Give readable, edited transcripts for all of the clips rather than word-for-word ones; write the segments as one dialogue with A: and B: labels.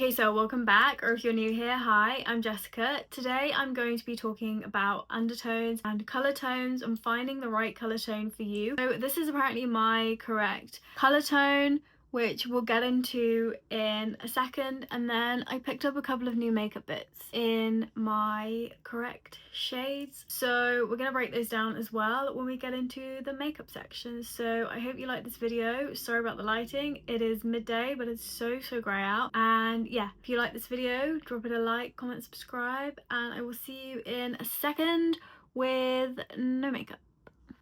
A: Okay, so welcome back, or if you're new here, hi, I'm Jessica. Today I'm going to be talking about undertones and colour tones and finding the right colour tone for you. So this is apparently my correct colour tone, which we'll get into in a second, and then I picked up a couple of new makeup bits in my correct shades, so we're gonna break those down as well when we get into the makeup section. So I hope you like this video. Sorry about the lighting, it is midday but it's so grey out. And yeah, if you like this video, drop it a like, comment, subscribe, and I will see you in a second with no makeup.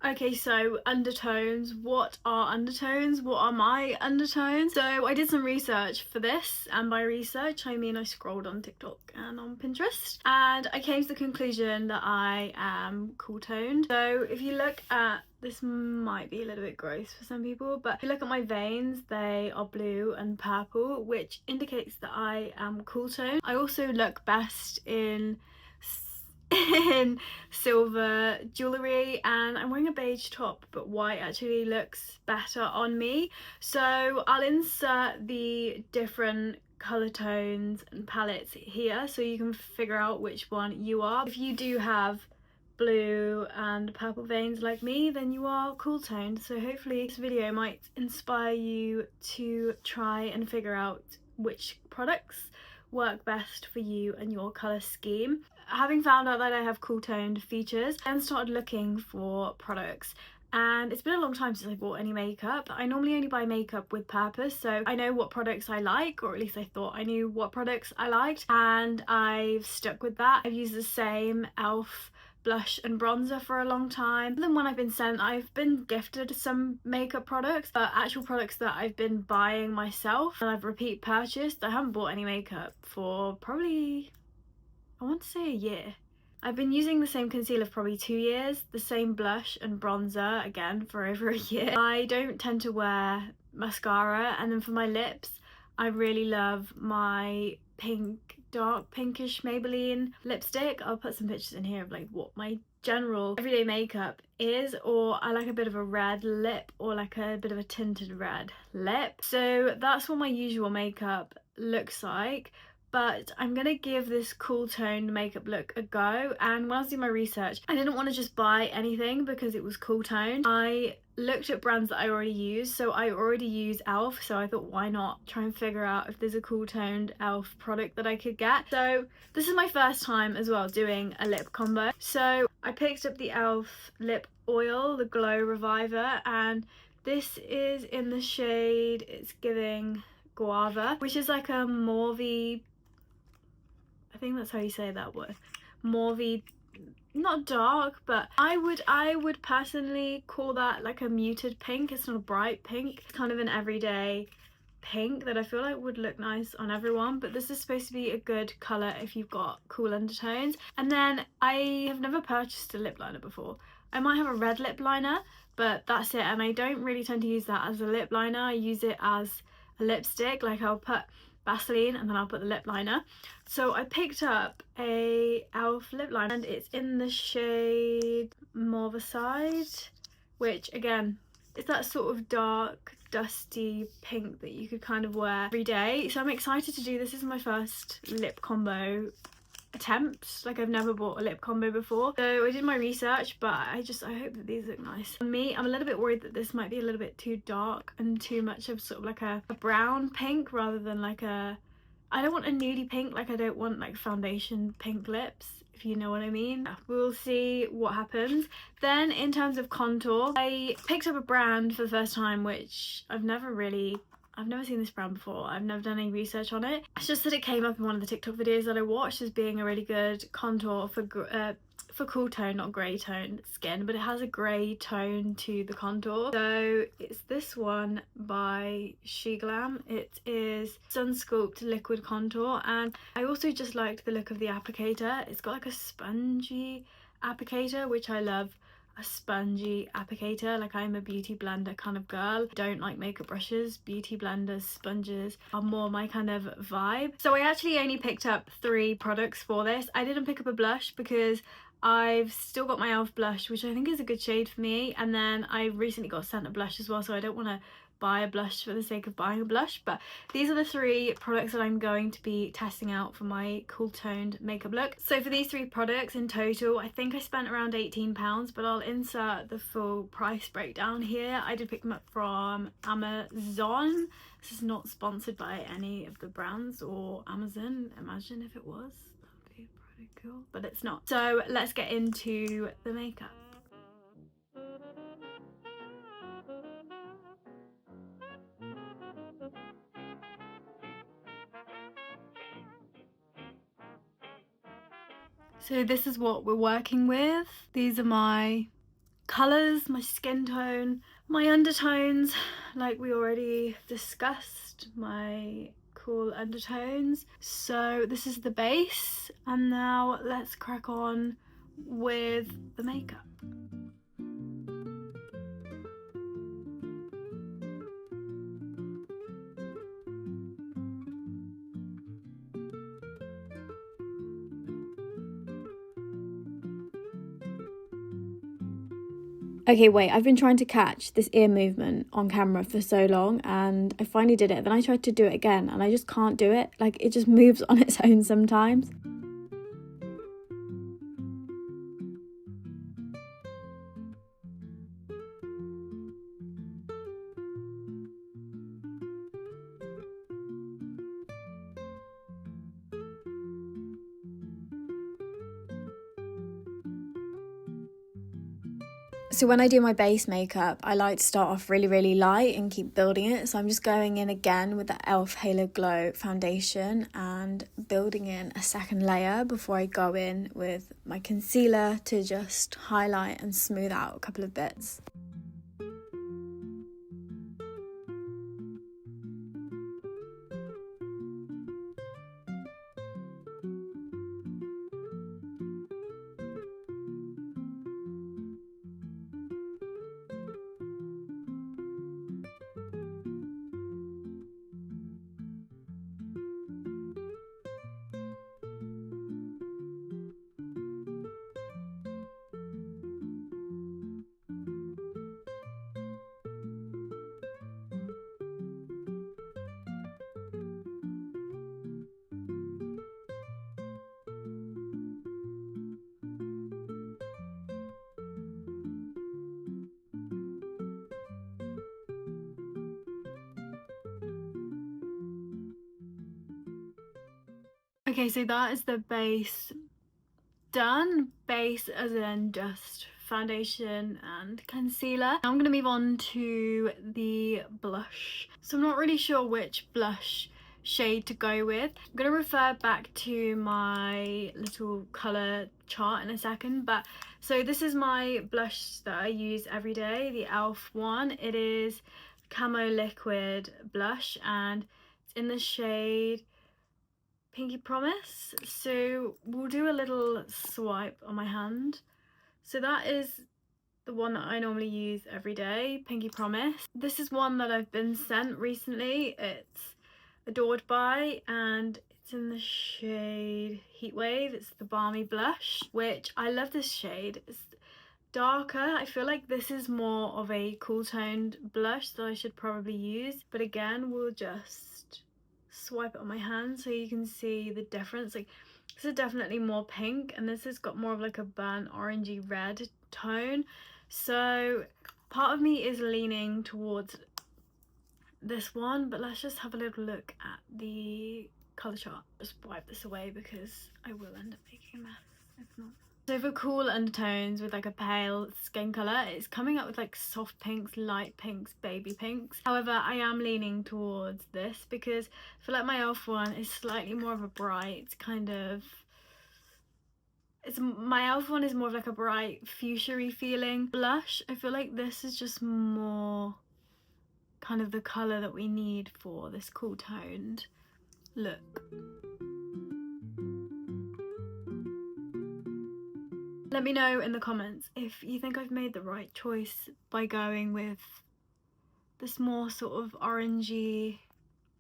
A: Okay, so undertones. What are undertones? What are my undertones? So I did some research for this, and by research I mean I scrolled on TikTok and on Pinterest, and I came to the conclusion that I am cool toned. So if you look at, this might be a little bit gross for some people, but if you look at my veins, they are blue and purple, which indicates that I am cool toned. I also look best in silver jewellery, and I'm wearing a beige top, but white actually looks better on me. So I'll insert the different colour tones and palettes here so you can figure out which one you are. If you do have blue and purple veins like me, then you are cool toned. So hopefully this video might inspire you to try and figure out which products work best for you and your colour scheme. Having found out that I have cool toned features, I then started looking for products, and it's been a long time since I bought any makeup. I normally only buy makeup with purpose, so I know what products I like, or at least I thought I knew what products I liked, and I've stuck with that. I've used the same e.l.f. blush and bronzer for a long time. Then when I've been sent, I've been gifted some makeup products, but actual products that I've been buying myself and I've repeat purchased. I haven't bought any makeup for probably, I want to say, a year. I've been using the same concealer for probably 2 years, the same blush and bronzer again for over a year. I don't tend to wear mascara, and then for my lips I really love my pink, dark pinkish Maybelline lipstick. I'll put some pictures in here of like what my general everyday makeup is, or I like a bit of a red lip or like a bit of a tinted red lip. So that's what my usual makeup looks like, but I'm gonna give this cool toned makeup look a go. And when I was doing my research, I didn't want to just buy anything because it was cool toned. I looked at brands that I already use. So I already use e.l.f., so I thought, why not try and figure out if there's a cool toned e.l.f. product that I could get. So this is my first time as well doing a lip combo. So I picked up the e.l.f. lip oil, the Glow Reviver, and this is in the shade, it's giving Guava, which is like a mauvey, I think that's how you say that word, mauvey, not dark, but I would personally call that like a muted pink. It's not a bright pink, it's kind of an everyday pink that I feel like would look nice on everyone, but this is supposed to be a good colour if you've got cool undertones. And then I have never purchased a lip liner before. I might have a red lip liner, but that's it, and I don't really tend to use that as a lip liner. I use it as a lipstick, like I'll put Vaseline and then I'll put the lip liner. So I picked up a e.l.f. lip liner, and it's in the shade Mauve-side, which again, it's that sort of dark dusty pink that you could kind of wear every day. So I'm excited to do this. This is my first lip combo attempt. Like, I've never bought a lip combo before, so I did my research, but I hope that these look nice on me. I'm a little bit worried that this might be a little bit too dark and too much of sort of like a brown pink rather than like a, I don't want a nudie pink, like I don't want like foundation pink lips, if you know what I mean. We'll see what happens. Then in terms of contour, I picked up a brand for the first time, which I've never seen this brand before. I've never done any research on it. It's just that it came up in one of the TikTok videos that I watched as being a really good contour for cool tone, not grey tone skin, but it has a grey tone to the contour. So it's this one by SheGlam. It is Sun Sculpt Liquid Contour, and I also just liked the look of the applicator. It's got like a spongy applicator, which I love. A spongy applicator, like I'm a beauty blender kind of girl. I don't like makeup brushes. Beauty blenders, sponges are more my kind of vibe. So I actually only picked up 3 products for this. I didn't pick up a blush because I've still got my e.l.f. blush, which I think is a good shade for me, and then I recently got sent a blush as well, so I don't want to buy a blush for the sake of buying a blush, but these are the 3 products that I'm going to be testing out for my cool toned makeup look. So for these 3 products in total, I think I spent around £18, but I'll insert the full price breakdown here. I did pick them up from Amazon. This is not sponsored by any of the brands or Amazon. Imagine if it was. That'd be pretty cool, but it's not. So let's get into the makeup. So this is what we're working with. These are my colours, my skin tone, my undertones, like we already discussed, my cool undertones. So this is the base, and now let's crack on with the makeup. Okay, wait, I've been trying to catch this ear movement on camera for so long, and I finally did it. Then I tried to do it again and I just can't do it. Like, it just moves on its own sometimes. So when I do my base makeup, I like to start off really light and keep building it. So I'm just going in again with the e.l.f. Halo Glow foundation and building in a second layer before I go in with my concealer to just highlight and smooth out a couple of bits. Okay, so that is the base done. Base as in just foundation and concealer. Now I'm going to move on to the blush. So I'm not really sure which blush shade to go with. I'm going to refer back to my little colour chart in a second, but so this is my blush that I use every day, the e.l.f. one. It is Camo Liquid blush and it's in the shade Pinky Promise. So we'll do a little swipe on my hand. So that is the one that I normally use every day, Pinky Promise. This is one that I've been sent recently. It's Adored By and it's in the shade Heatwave. It's the balmy blush, which I love this shade. It's darker. I feel like this is more of a cool toned blush that I should probably use, but again we'll just swipe it on my hand so you can see the difference. Like, this is definitely more pink and this has got more of like a burnt orangey red tone, so part of me is leaning towards this one, but let's just have a little look at the colour chart. Just wipe this away because I will end up making a mess if not. So for cool undertones with like a pale skin colour, it's coming up with like soft pinks, light pinks, baby pinks. However, I am leaning towards this because I feel like my e.l.f. one is slightly more of a bright kind of... my e.l.f. one is more of like a bright fuchsia-y feeling blush. I feel like this is just more kind of the colour that we need for this cool toned look. Let me know in the comments if you think I've made the right choice by going with this more sort of orangey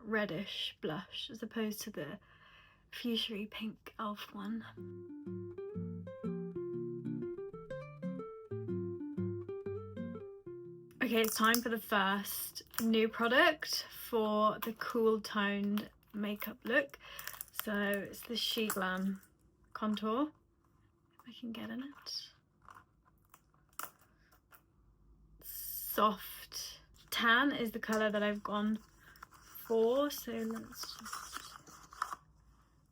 A: reddish blush as opposed to the fuchsia pink e.l.f. one. Okay, it's time for the first new product for the cool toned makeup look. So it's the She Glam contour. If I can get in it. Soft tan is the colour that I've gone for. So let's just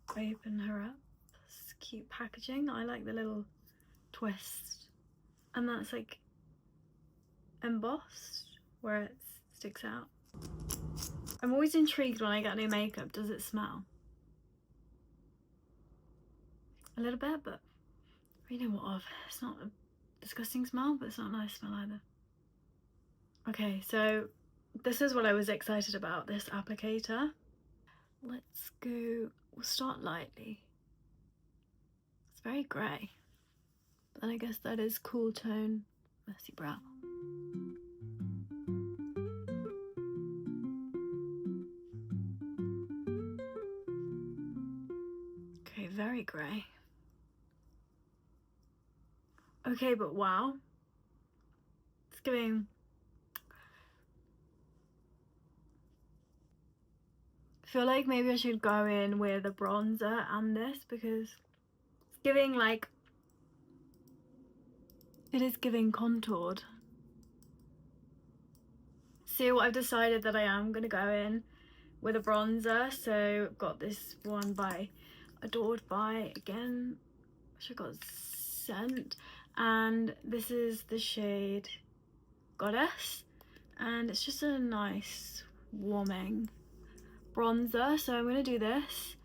A: open her up. It's cute packaging. I like the little twist. And that's like embossed where it sticks out. I'm always intrigued when I get new makeup. Does it smell? A little bit, but you know what of. It's not a disgusting smell, but it's not a nice smell either. Okay, so this is what I was excited about, this applicator. Let's go, we'll start lightly. It's very grey. But then I guess that is cool tone, messy brow. Okay, very grey. Okay, but wow. It's giving... I feel like maybe I should go in with a bronzer and this because it's giving like... It is giving contoured. So what I've decided that I am going to go in with a bronzer. So I've got this one by Adored By, again, which I got sent. And this is the shade Goddess. And it's just a nice warming bronzer. So I'm going to do this.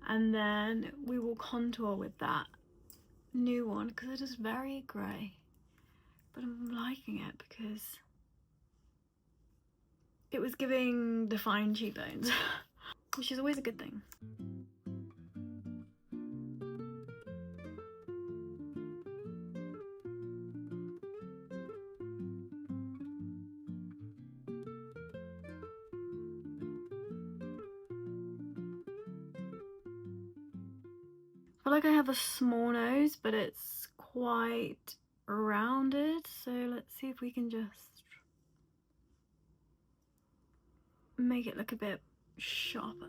A: And then we will contour with that new one because it is very grey. But I'm liking it because it was giving defined cheekbones, which is always a good thing. I feel like I have a small nose, but it's quite rounded. So let's see if we can just make it look a bit sharper.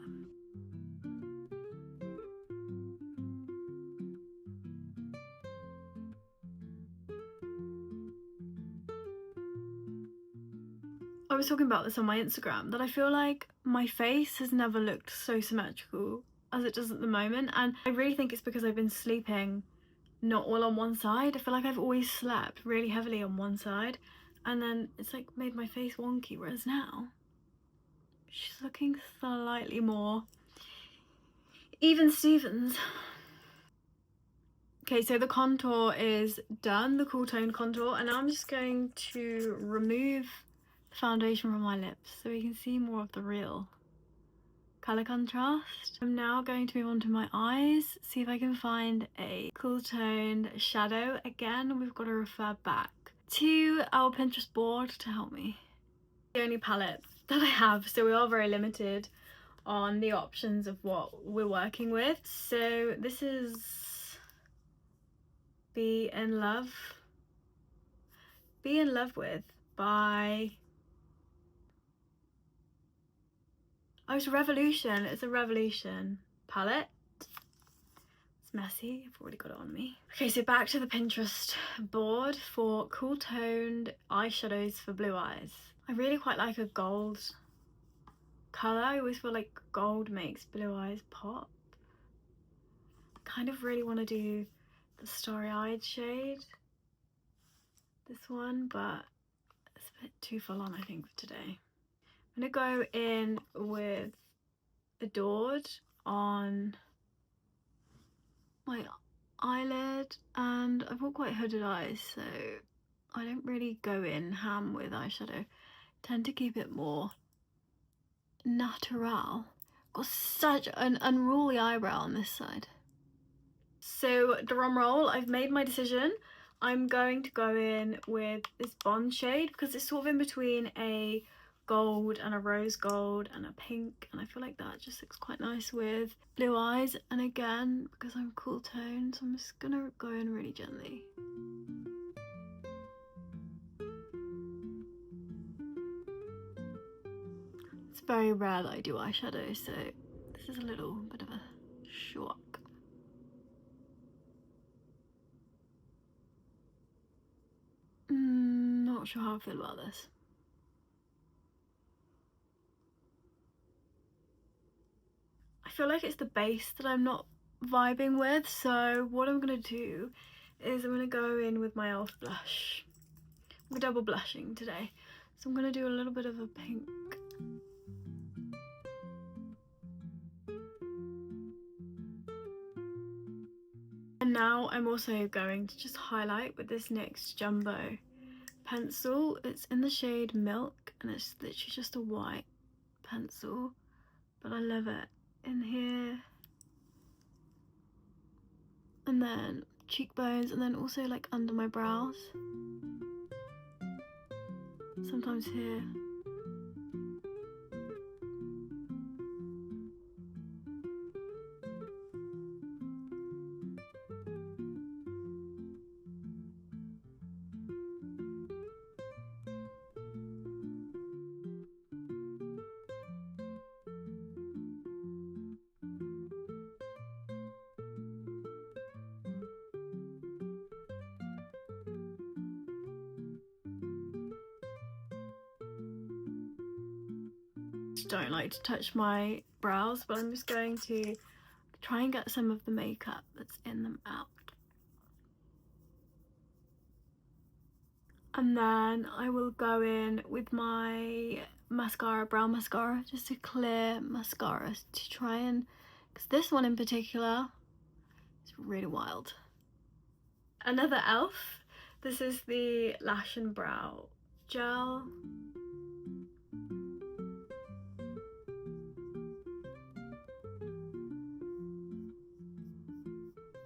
A: I was talking about this on my Instagram, that I feel like my face has never looked so symmetrical as it does at the moment, and I really think it's because I've been sleeping not all on one side. I feel like I've always slept really heavily on one side, and then it's like made my face wonky, whereas now she's looking slightly more even Stevens. Okay, so the contour is done, the cool tone contour, and now I'm just going to remove the foundation from my lips so we can see more of the real colour contrast. I'm now going to move on to my eyes, see if I can find a cool toned shadow. Again, we've got to refer back to our Pinterest board to help me. The only palette that I have, so we are very limited on the options of what we're working with. So this is Be in Love With by... Oh, it's Revolution. It's a Revolution palette. It's messy. I've already got it on me. Okay, so back to the Pinterest board for cool toned eyeshadows for blue eyes. I really quite like a gold colour. I always feel like gold makes blue eyes pop. Kind of really want to do the Starry Eyed shade. This one, but it's a bit too full on, I think, for today. I'm gonna go in with Adored on my eyelid, and I've got quite hooded eyes, so I don't really go in ham with eyeshadow. I tend to keep it more natural. Got such an unruly eyebrow on this side. So drum roll, I've made my decision. I'm going to go in with this Bond shade because it's sort of in between a gold and a rose gold and a pink, and I feel like that just looks quite nice with blue eyes. And again, because I'm cool toned, so I'm just gonna go in really gently. very rare that I do eyeshadow, so this is a little bit of a shock. Not sure how I feel about this. I feel like it's the base that I'm not vibing with, so what I'm gonna do is I'm gonna go in with my e.l.f. blush. We're double blushing today, so I'm gonna do a little bit of a pink. And now I'm also going to just highlight with this NYX Jumbo pencil. It's in the shade Milk, and it's literally just a white pencil, but I love it. In here, and then cheekbones, and then also like under my brows, sometimes here. Don't like to touch my brows, but I'm just going to try and get some of the makeup that's in them out. And then I will go in with my mascara, brown mascara, just a clear mascara to try and, because this one in particular is really wild. Another e.l.f. This is the Lash and Brow Gel.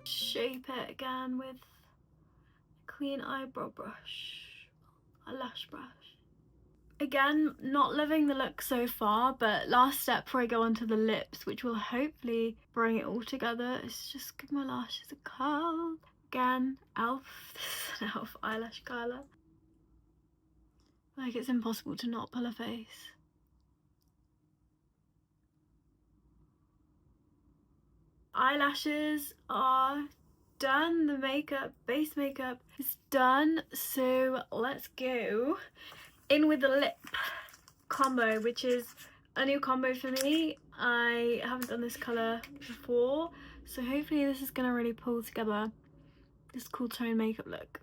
A: Shape it again with a clean eyebrow brush, a lash brush. Again, not loving the look so far, but last step before I go on to the lips, which will hopefully bring it all together, is just give my lashes a curl. Again, e.l.f. This is an e.l.f. eyelash curler. Like, it's impossible to not pull a face. Eyelashes are done. The makeup, base makeup is done. So let's go in with the lip combo, which is a new combo for me. I haven't done this colour before, so hopefully this is going to really pull together this cool tone makeup look.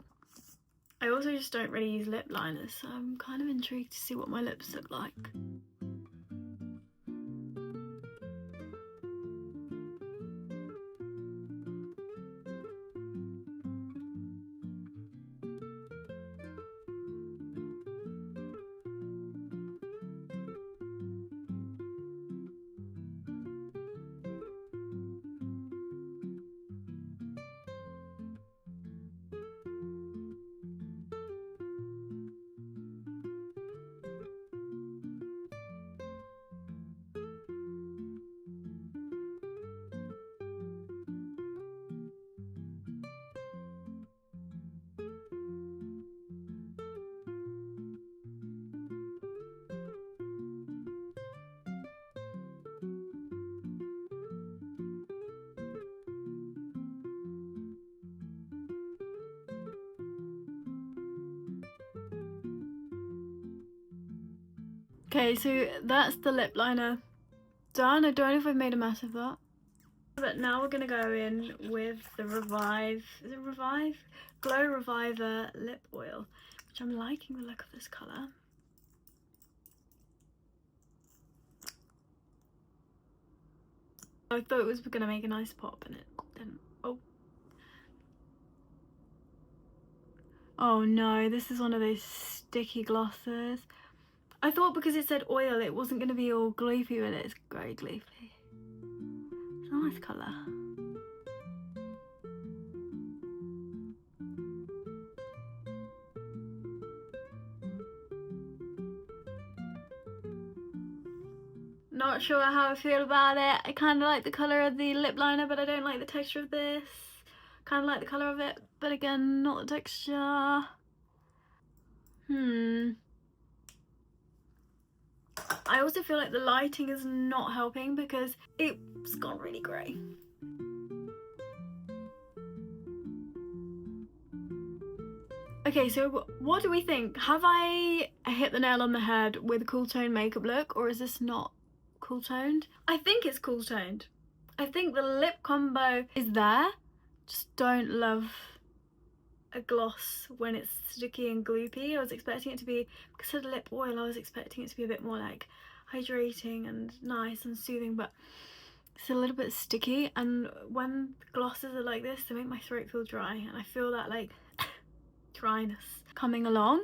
A: I also just don't really use lip liners, so I'm kind of intrigued to see what my lips look like. Okay, so that's the lip liner done. I don't know if I've made a mess of that. But now we're gonna go in with the Revive, is it Revive? Glow Reviver lip oil, which I'm liking the look of this colour. I thought it was gonna make a nice pop and it didn't. Oh no, this is one of those sticky glosses. I thought because it said oil it wasn't going to be all gloopy, but it's very gloopy. It's a nice colour. Not sure how I feel about it. I kind of like the colour of the lip liner, but I don't like the texture of this. Kind of like the colour of it, but again, not the texture. I also feel like the lighting is not helping because it's gone really grey. Okay, so what do we think? Have I hit the nail on the head with a cool tone makeup look, or is this not cool toned? I think it's cool toned. I think the lip combo is there. Just don't love a gloss when it's sticky and gloopy. I was expecting it to be, because of lip oil, I was expecting it to be a bit more like hydrating and nice and soothing, but it's a little bit sticky, and when glosses are like this, they make my throat feel dry, and I feel that like dryness coming along.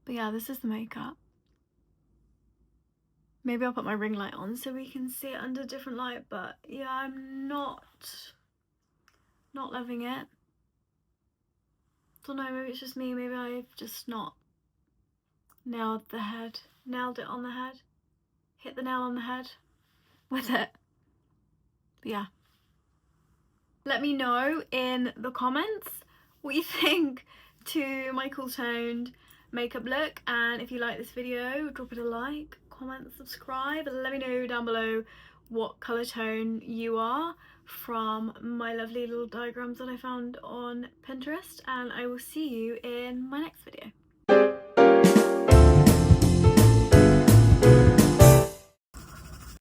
A: But yeah, this is the makeup. Maybe I'll put my ring light on so we can see it under different light, but yeah, I'm not loving it. Don't know, maybe it's just me, maybe I've just not nailed it on the head, hit the nail on the head with it. But yeah, let me know in the comments what you think to my cool toned makeup look, and if you like this video, drop it a like, comment, subscribe, and let me know down below what colour tone you are from my lovely little diagrams that I found on Pinterest, and I will see you in my next video.